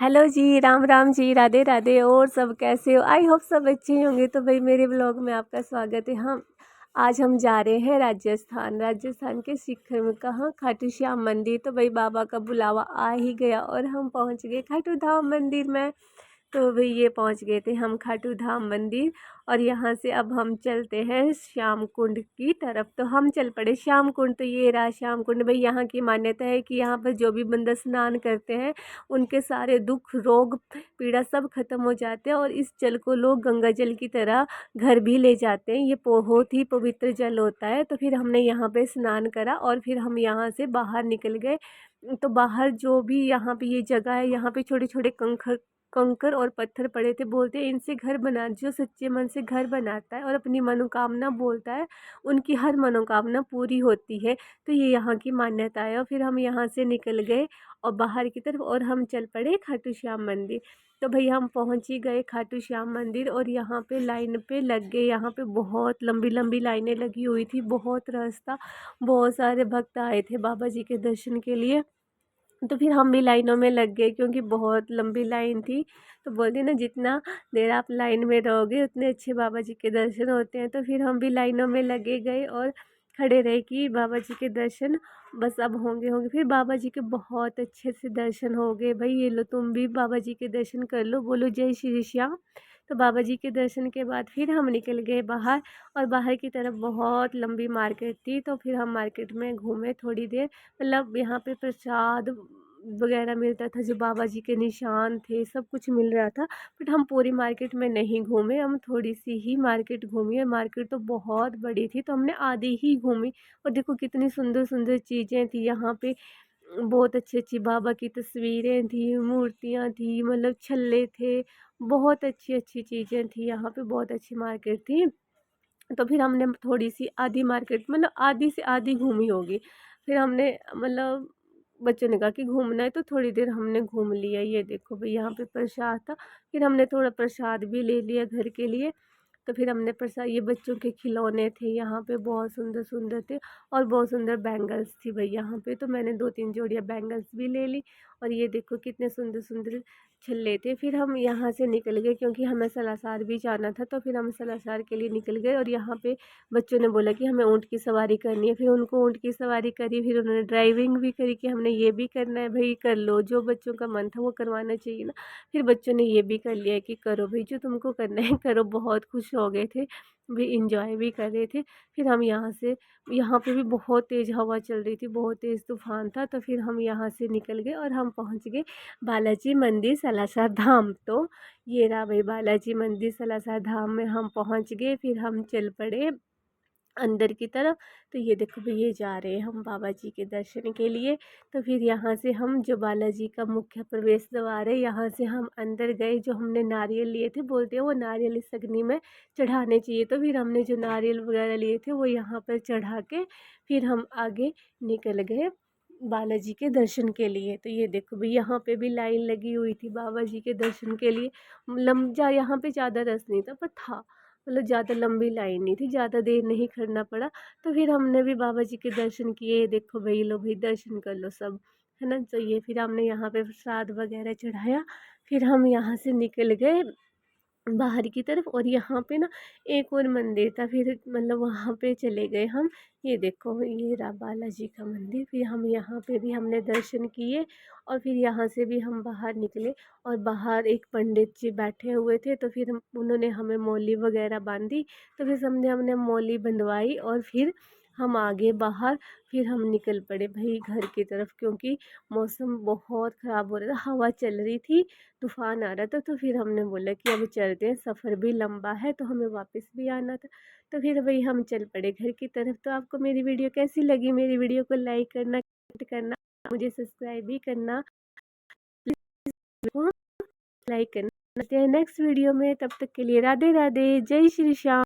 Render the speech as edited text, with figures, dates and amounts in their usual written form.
Hello जी, राम राम जी, राधे राधे। और सब कैसे हो? आई होप सब अच्छे होंगे। तो भाई मेरे ब्लॉग में आपका स्वागत है। आज हम जा रहे हैं राजस्थान के शिखर में। कहाँ? खाटू श्याम मंदिर। तो भाई बाबा का बुलावा आ ही गया और हम पहुंच गए खाटू धाम मंदिर में। तो भाई ये पहुंच गए थे हम खाटू धाम मंदिर। और यहाँ से अब हम चलते हैं श्याम कुंड की तरफ। तो हम चल पड़े श्याम कुंड। तो ये रहा श्याम कुंड। भाई यहाँ की मान्यता है कि यहाँ पर जो भी बंदा स्नान करते हैं उनके सारे दुख रोग पीड़ा सब खत्म हो जाते हैं। और इस जल को लोग गंगा जल की तरह घर भी ले जाते हैं। ये बहुत ही पवित्र जल होता है। तो फिर हमने यहाँ पे स्नान करा और फिर हम यहाँ से बाहर निकल गए। तो बाहर जो भी यहाँ पे ये जगह है, यहाँ पे छोटे छोटे कंकर और पत्थर पड़े थे। बोलते हैं इनसे घर बना, जो सच्चे मन से घर बनाता है और अपनी मनोकामना बोलता है उनकी हर मनोकामना पूरी होती है। तो ये यहाँ की मान्यता है। और फिर हम यहाँ से निकल गए और बाहर की तरफ और हम चल पड़े खाटू श्याम मंदिर। तो भाई हम पहुँच ही गए खाटू श्याम मंदिर और यहाँ पे लाइन पे लग गए। यहाँ पे बहुत लंबी लंबी लाइनें लगी हुई थी, बहुत रश था। बहुत सारे भक्त आए थे बाबा जी के दर्शन के लिए। तो फिर हम भी लाइनों में लग गए क्योंकि बहुत लंबी लाइन थी। तो बोलते ना जितना देर आप लाइन में रहोगे उतने अच्छे बाबा जी के दर्शन होते हैं। तो फिर हम भी लाइनों में लगे गए और खड़े रहे कि बाबा जी के दर्शन बस अब होंगे होंगे। फिर बाबा जी के बहुत अच्छे से दर्शन हो गए। भाई ये लो तुम भी बाबा जी के दर्शन कर लो, बोलो जय श्री श्याम। तो बाबा जी के दर्शन के बाद फिर हम निकल गए बाहर। और बाहर की तरफ बहुत लंबी मार्केट थी। तो फिर हम मार्केट में घूमे थोड़ी देर। मतलब यहाँ पे प्रसाद वगैरह मिलता था, जो बाबा जी के निशान थे सब कुछ मिल रहा था। बट हम पूरी मार्केट में नहीं घूमे, हम थोड़ी सी ही मार्केट घूमी। और मार्केट तो बहुत बड़ी थी तो हमने आधी ही घूमी। और देखो कितनी सुंदर सुंदर चीज़ें थी यहाँ पे। बहुत अच्छी अच्छी बाबा की तस्वीरें थी, मूर्तियाँ थी, मतलब छल्ले थे। बहुत अच्छी अच्छी चीज़ें थी यहाँ पे, बहुत अच्छी मार्केट थी। तो फिर हमने थोड़ी सी आधी मार्केट, मतलब आधी से आधी घूमी होगी। फिर हमने मतलब बच्चों ने कहा कि घूमना है तो थोड़ी देर हमने घूम लिया। ये देखो भाई यहाँ पे प्रसाद था। फिर हमने थोड़ा प्रसाद भी ले लिया घर के लिए। तो फिर हमने प्रसाद, ये बच्चों के खिलौने थे यहाँ पे, बहुत सुंदर सुंदर थे। और बहुत सुंदर बैंगल्स थी भाई यहाँ पे। तो मैंने 2-3 जोड़ियाँ बैंगल्स भी ले ली। और ये देखो कितने सुंदर सुंदर छल्ले थे। फिर हम यहाँ से निकल गए क्योंकि हमें सलासार भी जाना था। तो फिर हम सलासार के लिए निकल गए। और यहाँ पे बच्चों ने बोला कि हमें ऊँट की सवारी करनी है। फिर उनको ऊँट की सवारी करी, फिर उन्होंने ड्राइविंग भी करी कि हमने ये भी करना है। भाई कर लो, जो बच्चों का मन था वो करवाना चाहिए ना। फिर बच्चों ने ये भी कर लिया कि करो भाई, जो तुमको करना है करो। बहुत खुश हो गए थे भी, इंजॉय भी कर रहे थे। फिर हम यहाँ से, यहाँ पे भी बहुत तेज़ हवा चल रही थी, बहुत तेज़ तूफान था। तो फिर हम यहाँ से निकल गए और हम पहुँच गए बालाजी मंदिर सलासा धाम। तो ये रहा भाई बालाजी मंदिर सलासा धाम में हम पहुँच गए। फिर हम चल पड़े अंदर की तरफ। तो ये देखो भाई ये जा रहे हैं हम बाबा जी के दर्शन के लिए। तो फिर यहाँ से हम, जो बालाजी का मुख्य प्रवेश द्वार है, यहाँ से हम अंदर गए। जो हमने नारियल लिए थे, बोलते हैं वो नारियल इस अग्नि में चढ़ाने चाहिए। तो फिर हमने जो नारियल वगैरह लिए थे वो यहाँ पर चढ़ा के फिर हम आगे निकल गए बालाजी के दर्शन के लिए। तो ये देखो भाई यहाँ पे भी लाइन लगी हुई थी बाबा जी के दर्शन के लिए। लंबा यहाँ पे ज़्यादा रस नहीं था, पर था, मतलब ज़्यादा लंबी लाइन नहीं थी, ज़्यादा देर नहीं खड़ना पड़ा। तो फिर हमने भी बाबा जी के दर्शन किए। देखो भाई लो भाई दर्शन कर लो सब, है ना। तो ये फिर हमने यहाँ पे प्रसाद वगैरह चढ़ाया। फिर हम यहाँ से निकल गए बाहर की तरफ। और यहाँ पे ना एक और मंदिर था, फिर मतलब वहाँ पे चले गए हम। ये देखो ये रहा बालाजी का मंदिर। फिर हम यहाँ पे भी हमने दर्शन किए। और फिर यहाँ से भी हम बाहर निकले। और बाहर एक पंडित जी बैठे हुए थे। तो फिर हम, उन्होंने हमें मौली वगैरह बांधी। तो फिर हमने हमने मौली बंधवाई और फिर हम आगे बाहर। फिर हम निकल पड़े भाई घर की तरफ क्योंकि मौसम बहुत ख़राब हो रहा था, हवा चल रही थी, तूफान आ रहा था। तो फिर हमने बोला कि अब चलते हैं, सफ़र भी लंबा है तो हमें वापस भी आना था। तो फिर वही हम चल पड़े घर की तरफ। तो आपको मेरी वीडियो कैसी लगी? मेरी वीडियो को लाइक करना, कमेंट करना, मुझे सब्सक्राइब भी करना, लाइक करना। मिलते हैं नेक्स्ट वीडियो में, तब तक के लिए राधे राधे, जय श्री श्याम।